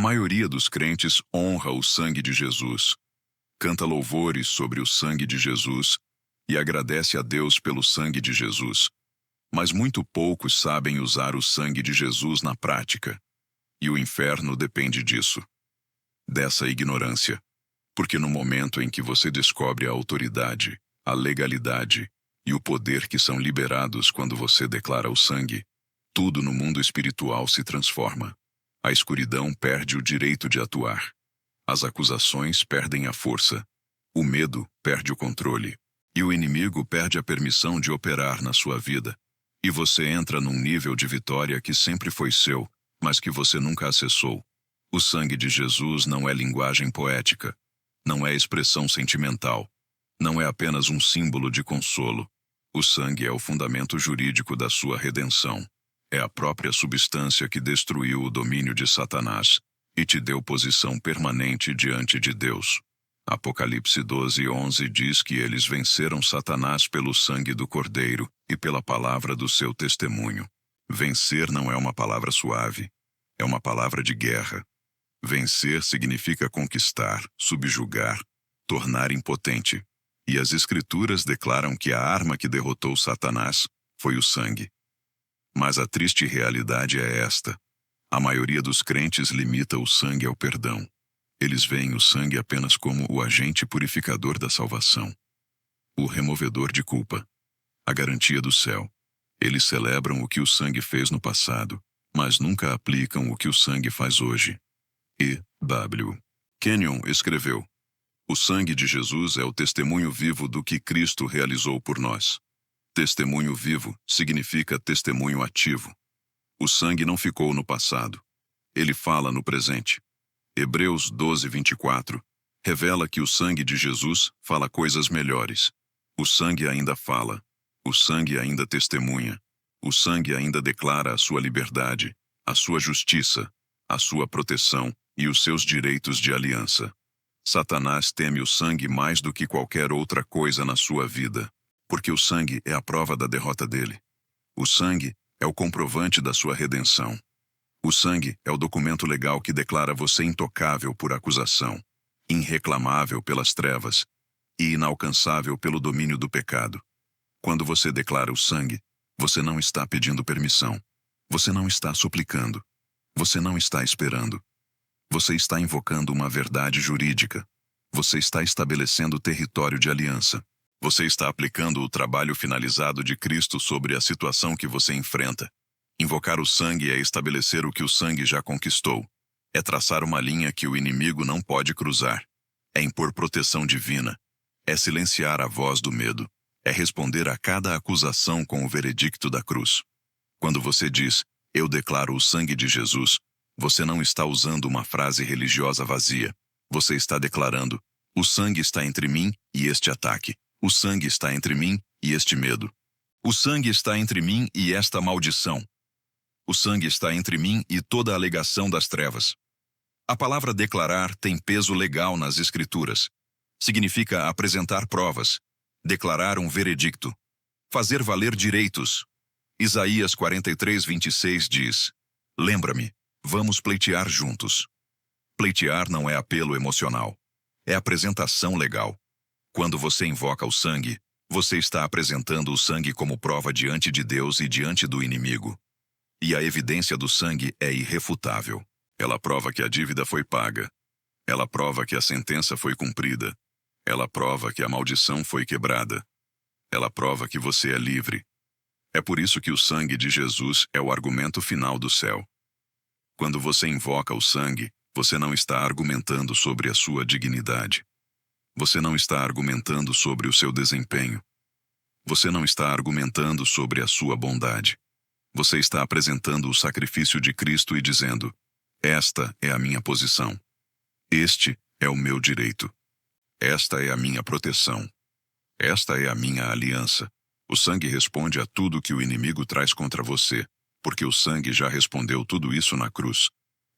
maioria dos crentes honra o sangue de Jesus, canta louvores sobre o sangue de Jesus e agradece a Deus pelo sangue de Jesus. Mas muito poucos sabem usar o sangue de Jesus na prática. E o inferno depende disso, dessa ignorância. Porque no momento em que você descobre a autoridade, a legalidade e o poder que são liberados quando você declara o sangue, tudo no mundo espiritual se transforma. A escuridão perde o direito de atuar. As acusações perdem a força. O medo perde o controle. E o inimigo perde a permissão de operar na sua vida. E você entra num nível de vitória que sempre foi seu, mas que você nunca acessou. O sangue de Jesus não é linguagem poética. Não é expressão sentimental. Não é apenas um símbolo de consolo. O sangue é o fundamento jurídico da sua redenção. É a própria substância que destruiu o domínio de Satanás e te deu posição permanente diante de Deus. Apocalipse 12:11 diz que eles venceram Satanás pelo sangue do Cordeiro e pela palavra do seu testemunho. Vencer não é uma palavra suave, é uma palavra de guerra. Vencer significa conquistar, subjugar, tornar impotente. E as Escrituras declaram que a arma que derrotou Satanás foi o sangue. Mas a triste realidade é esta. A maioria dos crentes limita o sangue ao perdão. Eles veem o sangue apenas como o agente purificador da salvação, o removedor de culpa, a garantia do céu. Eles celebram o que o sangue fez no passado, mas nunca aplicam o que o sangue faz hoje. E. W. Kenyon escreveu: o sangue de Jesus é o testemunho vivo do que Cristo realizou por nós. Testemunho vivo significa testemunho ativo. O sangue não ficou no passado. Ele fala no presente. Hebreus 12:24 revela que o sangue de Jesus fala coisas melhores. O sangue ainda fala. O sangue ainda testemunha. O sangue ainda declara a sua liberdade, a sua justiça, a sua proteção e os seus direitos de aliança. Satanás teme o sangue mais do que qualquer outra coisa na sua vida, porque o sangue é a prova da derrota dele. O sangue é o comprovante da sua redenção. O sangue é o documento legal que declara você intocável por acusação, irreclamável pelas trevas e inalcançável pelo domínio do pecado. Quando você declara o sangue, você não está pedindo permissão. Você não está suplicando. Você não está esperando. Você está invocando uma verdade jurídica. Você está estabelecendo território de aliança. Você está aplicando o trabalho finalizado de Cristo sobre a situação que você enfrenta. Invocar o sangue é estabelecer o que o sangue já conquistou. É traçar uma linha que o inimigo não pode cruzar. É impor proteção divina. É silenciar a voz do medo. É responder a cada acusação com o veredicto da cruz. Quando você diz, eu declaro o sangue de Jesus, você não está usando uma frase religiosa vazia. Você está declarando, o sangue está entre mim e este ataque. O sangue está entre mim e este medo. O sangue está entre mim e esta maldição. O sangue está entre mim e toda a alegação das trevas. A palavra declarar tem peso legal nas Escrituras. Significa apresentar provas, declarar um veredicto, fazer valer direitos. Isaías 43:26 diz, lembra-me, vamos pleitear juntos. Pleitear não é apelo emocional, é apresentação legal. Quando você invoca o sangue, você está apresentando o sangue como prova diante de Deus e diante do inimigo. E a evidência do sangue é irrefutável. Ela prova que a dívida foi paga. Ela prova que a sentença foi cumprida. Ela prova que a maldição foi quebrada. Ela prova que você é livre. É por isso que o sangue de Jesus é o argumento final do céu. Quando você invoca o sangue, você não está argumentando sobre a sua dignidade. Você não está argumentando sobre o seu desempenho. Você não está argumentando sobre a sua bondade. Você está apresentando o sacrifício de Cristo e dizendo, esta é a minha posição. Este é o meu direito. Esta é a minha proteção. Esta é a minha aliança. O sangue responde a tudo que o inimigo traz contra você, porque o sangue já respondeu tudo isso na cruz.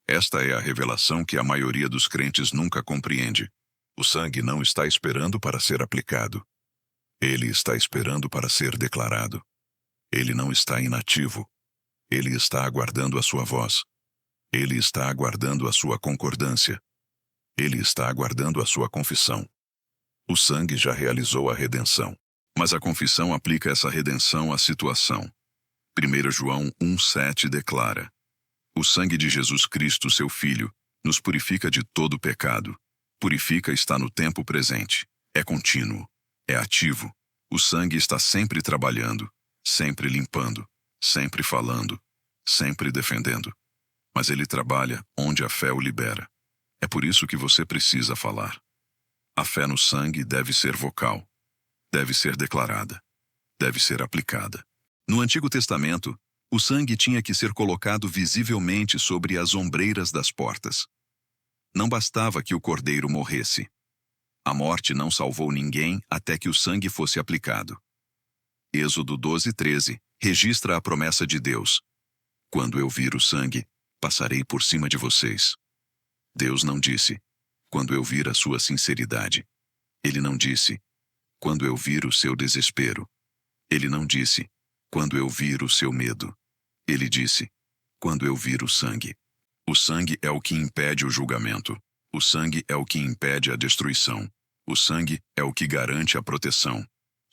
Esta é a revelação que a maioria dos crentes nunca compreende. O sangue não está esperando para ser aplicado. Ele está esperando para ser declarado. Ele não está inativo. Ele está aguardando a sua voz. Ele está aguardando a sua concordância. Ele está aguardando a sua confissão. O sangue já realizou a redenção. Mas a confissão aplica essa redenção à situação. 1 João 1,7 declara: o sangue de Jesus Cristo, seu Filho, nos purifica de todo pecado. Purifica está no tempo presente. É contínuo. É ativo. O sangue está sempre trabalhando, sempre limpando, sempre falando, sempre defendendo. Mas ele trabalha onde a fé o libera. É por isso que você precisa falar. A fé no sangue deve ser vocal, deve ser declarada, deve ser aplicada. No Antigo Testamento, o sangue tinha que ser colocado visivelmente sobre as ombreiras das portas. Não bastava que o cordeiro morresse. A morte não salvou ninguém até que o sangue fosse aplicado. Êxodo 12:13 registra a promessa de Deus: quando eu vir o sangue, passarei por cima de vocês. Deus não disse: quando eu vir a sua sinceridade. Ele não disse: quando eu vir o seu desespero. Ele não disse: quando eu vir o seu medo. Ele disse: quando eu vir o sangue. O sangue é o que impede o julgamento. O sangue é o que impede a destruição. O sangue é o que garante a proteção.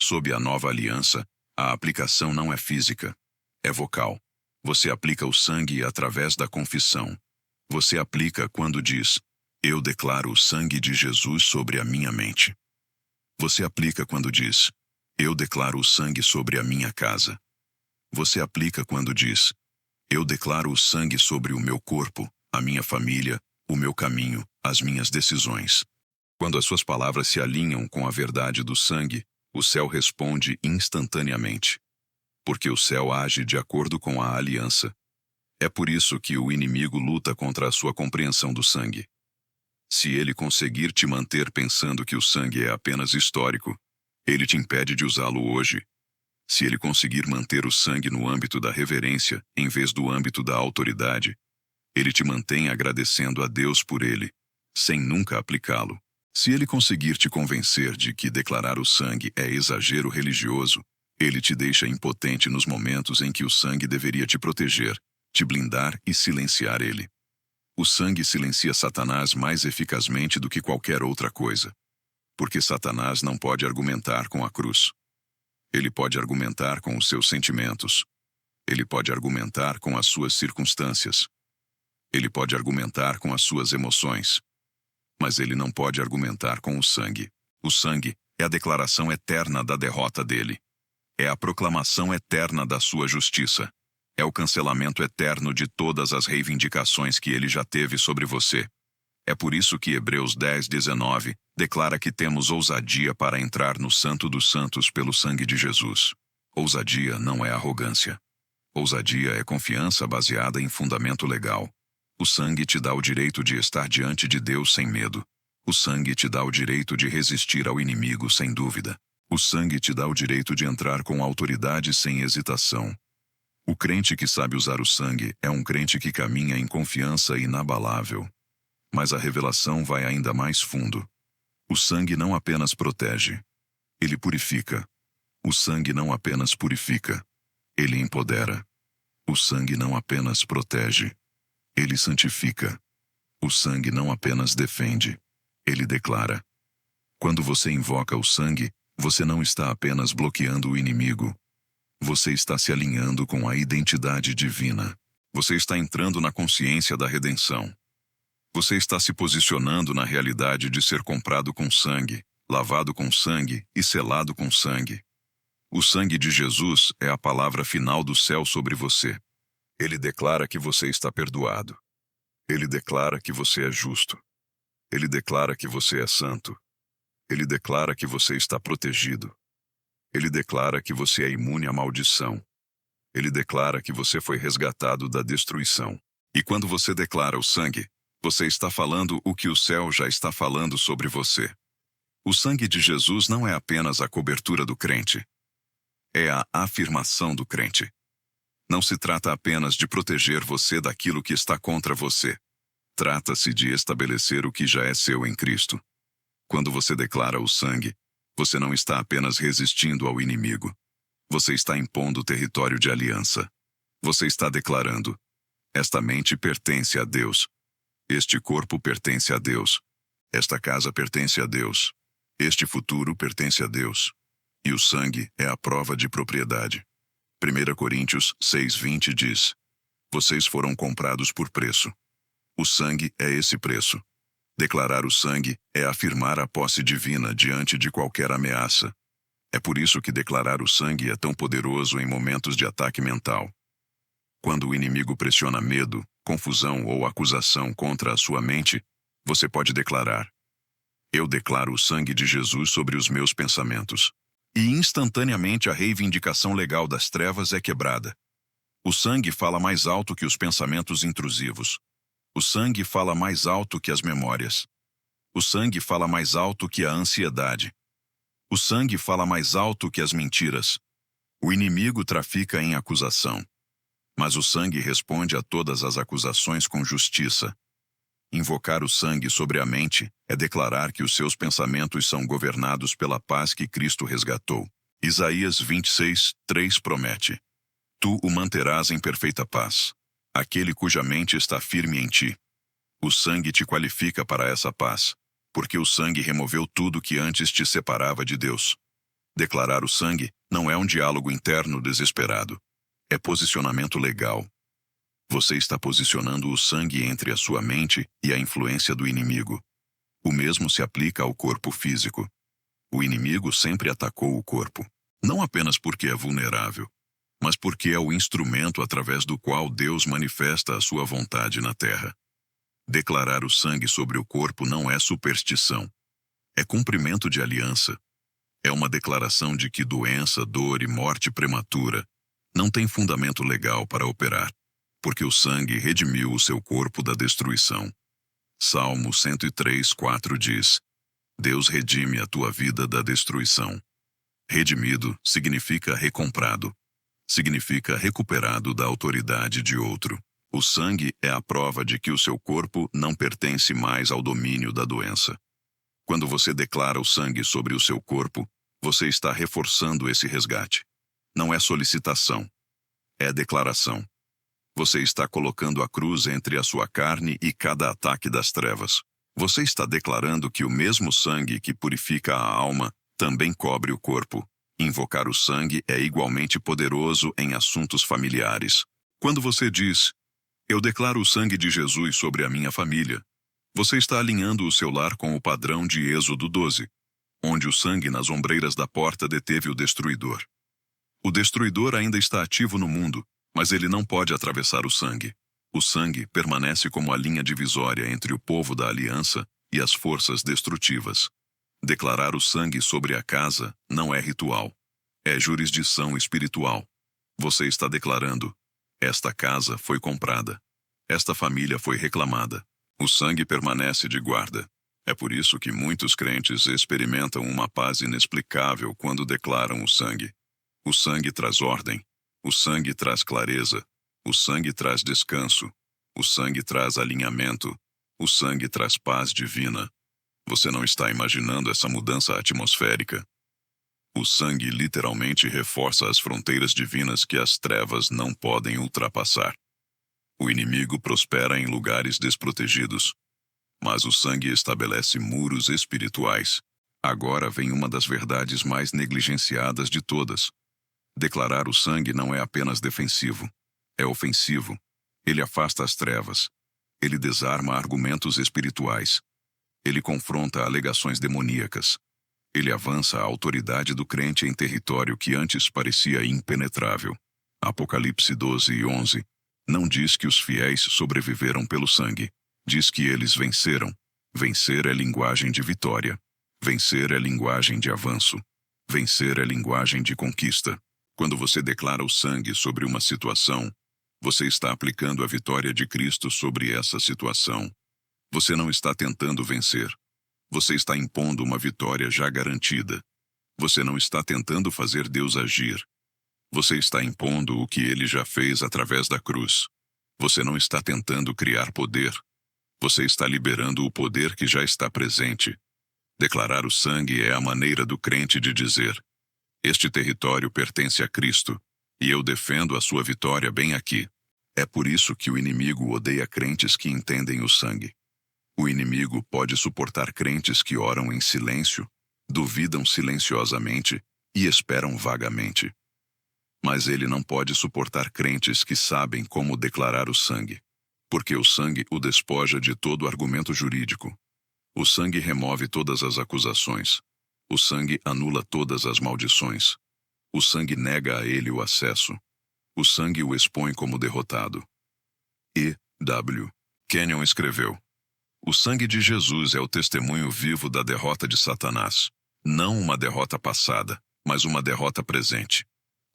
Sob a nova aliança, a aplicação não é física, é vocal. Você aplica o sangue através da confissão. Você aplica quando diz: eu declaro o sangue de Jesus sobre a minha mente. Você aplica quando diz: eu declaro o sangue sobre a minha casa. Você aplica quando diz: eu declaro o sangue sobre o meu corpo, a minha família, o meu caminho, as minhas decisões. Quando as suas palavras se alinham com a verdade do sangue, o céu responde instantaneamente. Porque o céu age de acordo com a aliança. É por isso que o inimigo luta contra a sua compreensão do sangue. Se ele conseguir te manter pensando que o sangue é apenas histórico, ele te impede de usá-lo hoje. Se ele conseguir manter o sangue no âmbito da reverência, em vez do âmbito da autoridade, ele te mantém agradecendo a Deus por ele, sem nunca aplicá-lo. Se ele conseguir te convencer de que declarar o sangue é exagero religioso, ele te deixa impotente nos momentos em que o sangue deveria te proteger, te blindar e silenciar ele. O sangue silencia Satanás mais eficazmente do que qualquer outra coisa. Porque Satanás não pode argumentar com a cruz. Ele pode argumentar com os seus sentimentos. Ele pode argumentar com as suas circunstâncias. Ele pode argumentar com as suas emoções. Mas ele não pode argumentar com o sangue. O sangue é a declaração eterna da derrota dele. É a proclamação eterna da sua justiça. É o cancelamento eterno de todas as reivindicações que ele já teve sobre você. É por isso que Hebreus 10:19 declara que temos ousadia para entrar no Santo dos Santos pelo sangue de Jesus. Ousadia não é arrogância. Ousadia é confiança baseada em fundamento legal. O sangue te dá o direito de estar diante de Deus sem medo. O sangue te dá o direito de resistir ao inimigo sem dúvida. O sangue te dá o direito de entrar com autoridade sem hesitação. O crente que sabe usar o sangue é um crente que caminha em confiança inabalável. Mas a revelação vai ainda mais fundo. O sangue não apenas protege, ele purifica. O sangue não apenas purifica, ele empodera. O sangue não apenas protege, ele santifica. O sangue não apenas defende, ele declara. Quando você invoca o sangue, você não está apenas bloqueando o inimigo. Você está se alinhando com a identidade divina. Você está entrando na consciência da redenção. Você está se posicionando na realidade de ser comprado com sangue, lavado com sangue e selado com sangue. O sangue de Jesus é a palavra final do céu sobre você. Ele declara que você está perdoado. Ele declara que você é justo. Ele declara que você é santo. Ele declara que você está protegido. Ele declara que você é imune à maldição. Ele declara que você foi resgatado da destruição. E quando você declara o sangue, você está falando o que o céu já está falando sobre você. O sangue de Jesus não é apenas a cobertura do crente. É a afirmação do crente. Não se trata apenas de proteger você daquilo que está contra você. Trata-se de estabelecer o que já é seu em Cristo. Quando você declara o sangue, você não está apenas resistindo ao inimigo. Você está impondo o território de aliança. Você está declarando: Esta mente pertence a Deus. Este corpo pertence a Deus. Esta casa pertence a Deus. Este futuro pertence a Deus. E o sangue é a prova de propriedade. 1 Coríntios 6:20 diz: Vocês foram comprados por preço. O sangue é esse preço. Declarar o sangue é afirmar a posse divina diante de qualquer ameaça. É por isso que declarar o sangue é tão poderoso em momentos de ataque mental. Quando o inimigo pressiona medo, confusão ou acusação contra a sua mente, você pode declarar: Eu declaro o sangue de Jesus sobre os meus pensamentos. E instantaneamente a reivindicação legal das trevas é quebrada. O sangue fala mais alto que os pensamentos intrusivos. O sangue fala mais alto que as memórias. O sangue fala mais alto que a ansiedade. O sangue fala mais alto que as mentiras. O inimigo trafica em acusação. Mas o sangue responde a todas as acusações com justiça. Invocar o sangue sobre a mente é declarar que os seus pensamentos são governados pela paz que Cristo resgatou. Isaías 26:3 promete: Tu o manterás em perfeita paz, aquele cuja mente está firme em ti. O sangue te qualifica para essa paz, porque o sangue removeu tudo que antes te separava de Deus. Declarar o sangue não é um diálogo interno desesperado. É posicionamento legal. Você está posicionando o sangue entre a sua mente e a influência do inimigo. O mesmo se aplica ao corpo físico. O inimigo sempre atacou o corpo, não apenas porque é vulnerável, mas porque é o instrumento através do qual Deus manifesta a sua vontade na terra. Declarar o sangue sobre o corpo não é superstição. É cumprimento de aliança. É uma declaração de que doença, dor e morte prematura não têm fundamento legal para operar, porque o sangue redimiu o seu corpo da destruição. Salmo 103:4 diz: Deus redime a tua vida da destruição. Redimido significa recomprado. Significa recuperado da autoridade de outro. O sangue é a prova de que o seu corpo não pertence mais ao domínio da doença. Quando você declara o sangue sobre o seu corpo, você está reforçando esse resgate. Não é solicitação. É declaração. Você está colocando a cruz entre a sua carne e cada ataque das trevas. Você está declarando que o mesmo sangue que purifica a alma também cobre o corpo. Invocar o sangue é igualmente poderoso em assuntos familiares. Quando você diz: Eu declaro o sangue de Jesus sobre a minha família, você está alinhando o seu lar com o padrão de Êxodo 12, onde o sangue nas ombreiras da porta deteve o destruidor. O destruidor ainda está ativo no mundo, mas ele não pode atravessar o sangue. O sangue permanece como a linha divisória entre o povo da aliança e as forças destrutivas. Declarar o sangue sobre a casa não é ritual. É jurisdição espiritual. Você está declarando: esta casa foi comprada. Esta família foi reclamada. O sangue permanece de guarda. É por isso que muitos crentes experimentam uma paz inexplicável quando declaram o sangue. O sangue traz ordem. O sangue traz clareza. O sangue traz descanso. O sangue traz alinhamento. O sangue traz paz divina. Você não está imaginando essa mudança atmosférica? O sangue literalmente reforça as fronteiras divinas que as trevas não podem ultrapassar. O inimigo prospera em lugares desprotegidos, mas o sangue estabelece muros espirituais. Agora vem uma das verdades mais negligenciadas de todas. Declarar o sangue não é apenas defensivo, é ofensivo. Ele afasta as trevas. Ele desarma argumentos espirituais. Ele confronta alegações demoníacas. Ele avança a autoridade do crente em território que antes parecia impenetrável. Apocalipse 12:11 não diz que os fiéis sobreviveram pelo sangue. Diz que eles venceram. Vencer é linguagem de vitória. Vencer é linguagem de avanço. Vencer é linguagem de conquista. Quando você declara o sangue sobre uma situação, você está aplicando a vitória de Cristo sobre essa situação. Você não está tentando vencer. Você está impondo uma vitória já garantida. Você não está tentando fazer Deus agir. Você está impondo o que ele já fez através da cruz. Você não está tentando criar poder. Você está liberando o poder que já está presente. Declarar o sangue é a maneira do crente de dizer: este território pertence a Cristo, e eu defendo a sua vitória bem aqui. É por isso que o inimigo odeia crentes que entendem o sangue. O inimigo pode suportar crentes que oram em silêncio, duvidam silenciosamente e esperam vagamente. Mas ele não pode suportar crentes que sabem como declarar o sangue, porque o sangue o despoja de todo argumento jurídico. O sangue remove todas as acusações. O sangue anula todas as maldições. O sangue nega a ele o acesso. O sangue o expõe como derrotado. E. W. Kenyon escreveu: o sangue de Jesus é o testemunho vivo da derrota de Satanás. Não uma derrota passada, mas uma derrota presente.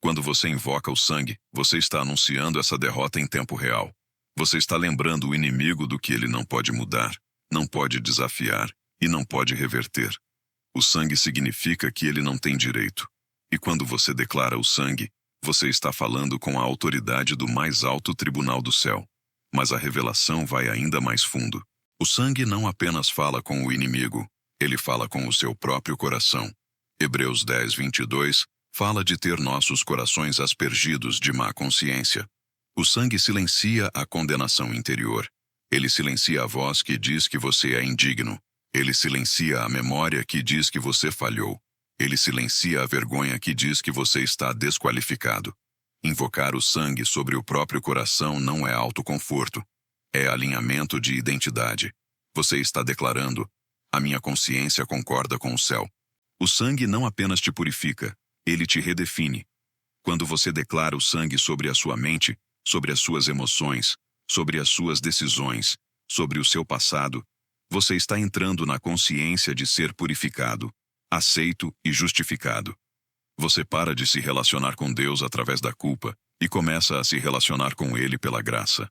Quando você invoca o sangue, você está anunciando essa derrota em tempo real. Você está lembrando o inimigo do que ele não pode mudar, não pode desafiar e não pode reverter. O sangue significa que ele não tem direito. E quando você declara o sangue, você está falando com a autoridade do mais alto tribunal do céu. Mas a revelação vai ainda mais fundo. O sangue não apenas fala com o inimigo, ele fala com o seu próprio coração. Hebreus 10, 22 fala de ter nossos corações aspergidos de má consciência. O sangue silencia a condenação interior. Ele silencia a voz que diz que você é indigno. Ele silencia a memória que diz que você falhou. Ele silencia a vergonha que diz que você está desqualificado. Invocar o sangue sobre o próprio coração não é autoconforto. É alinhamento de identidade. Você está declarando: a minha consciência concorda com o céu. O sangue não apenas te purifica, ele te redefine. Quando você declara o sangue sobre a sua mente, sobre as suas emoções, sobre as suas decisões, sobre o seu passado, você está entrando na consciência de ser purificado, aceito e justificado. Você para de se relacionar com Deus através da culpa e começa a se relacionar com Ele pela graça.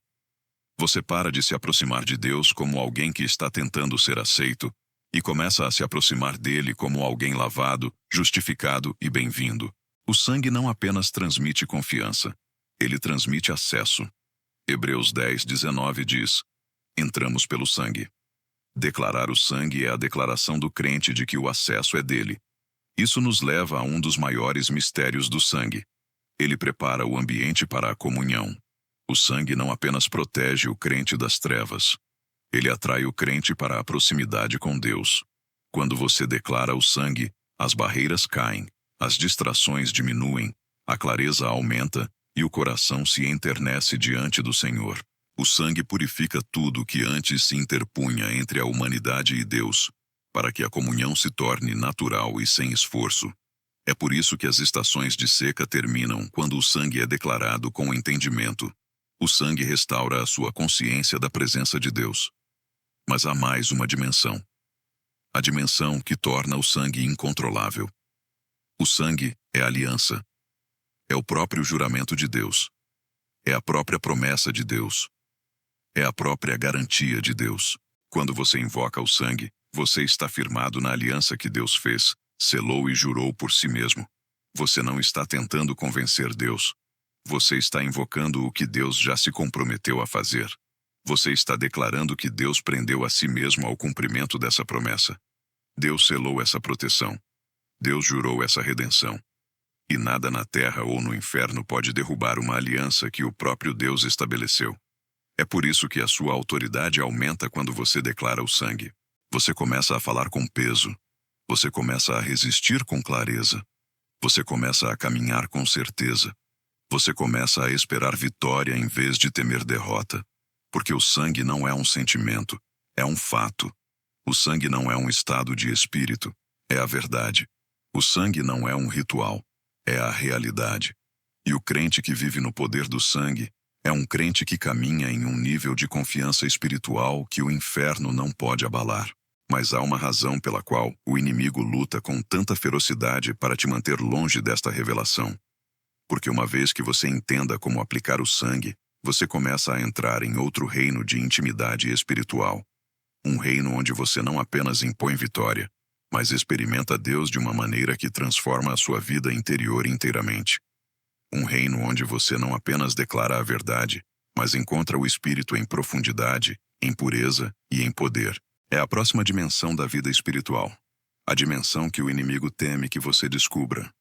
Você para de se aproximar de Deus como alguém que está tentando ser aceito e começa a se aproximar dele como alguém lavado, justificado e bem-vindo. O sangue não apenas transmite confiança, ele transmite acesso. Hebreus 10, 19 diz: entramos pelo sangue. Declarar o sangue é a declaração do crente de que o acesso é dele. Isso nos leva a um dos maiores mistérios do sangue. Ele prepara o ambiente para a comunhão. O sangue não apenas protege o crente das trevas. Ele atrai o crente para a proximidade com Deus. Quando você declara o sangue, as barreiras caem, as distrações diminuem, a clareza aumenta e o coração se enternece diante do Senhor. O sangue purifica tudo que antes se interpunha entre a humanidade e Deus, para que a comunhão se torne natural e sem esforço. É por isso que as estações de seca terminam quando o sangue é declarado com entendimento. O sangue restaura a sua consciência da presença de Deus. Mas há mais uma dimensão. A dimensão que torna o sangue incontrolável. O sangue é a aliança. É o próprio juramento de Deus. É a própria promessa de Deus. É a própria garantia de Deus. Quando você invoca o sangue, você está firmado na aliança que Deus fez, selou e jurou por si mesmo. Você não está tentando convencer Deus. Você está invocando o que Deus já se comprometeu a fazer. Você está declarando que Deus prendeu a si mesmo ao cumprimento dessa promessa. Deus selou essa proteção. Deus jurou essa redenção. E nada na terra ou no inferno pode derrubar uma aliança que o próprio Deus estabeleceu. É por isso que a sua autoridade aumenta quando você declara o sangue. Você começa a falar com peso. Você começa a resistir com clareza. Você começa a caminhar com certeza. Você começa a esperar vitória em vez de temer derrota. Porque o sangue não é um sentimento, é um fato. O sangue não é um estado de espírito, é a verdade. O sangue não é um ritual, é a realidade. E o crente que vive no poder do sangue é um crente que caminha em um nível de confiança espiritual que o inferno não pode abalar. Mas há uma razão pela qual o inimigo luta com tanta ferocidade para te manter longe desta revelação. Porque uma vez que você entenda como aplicar o sangue, você começa a entrar em outro reino de intimidade espiritual. Um reino onde você não apenas impõe vitória, mas experimenta Deus de uma maneira que transforma a sua vida interior inteiramente. Um reino onde você não apenas declara a verdade, mas encontra o Espírito em profundidade, em pureza e em poder. É a próxima dimensão da vida espiritual. A dimensão que o inimigo teme que você descubra.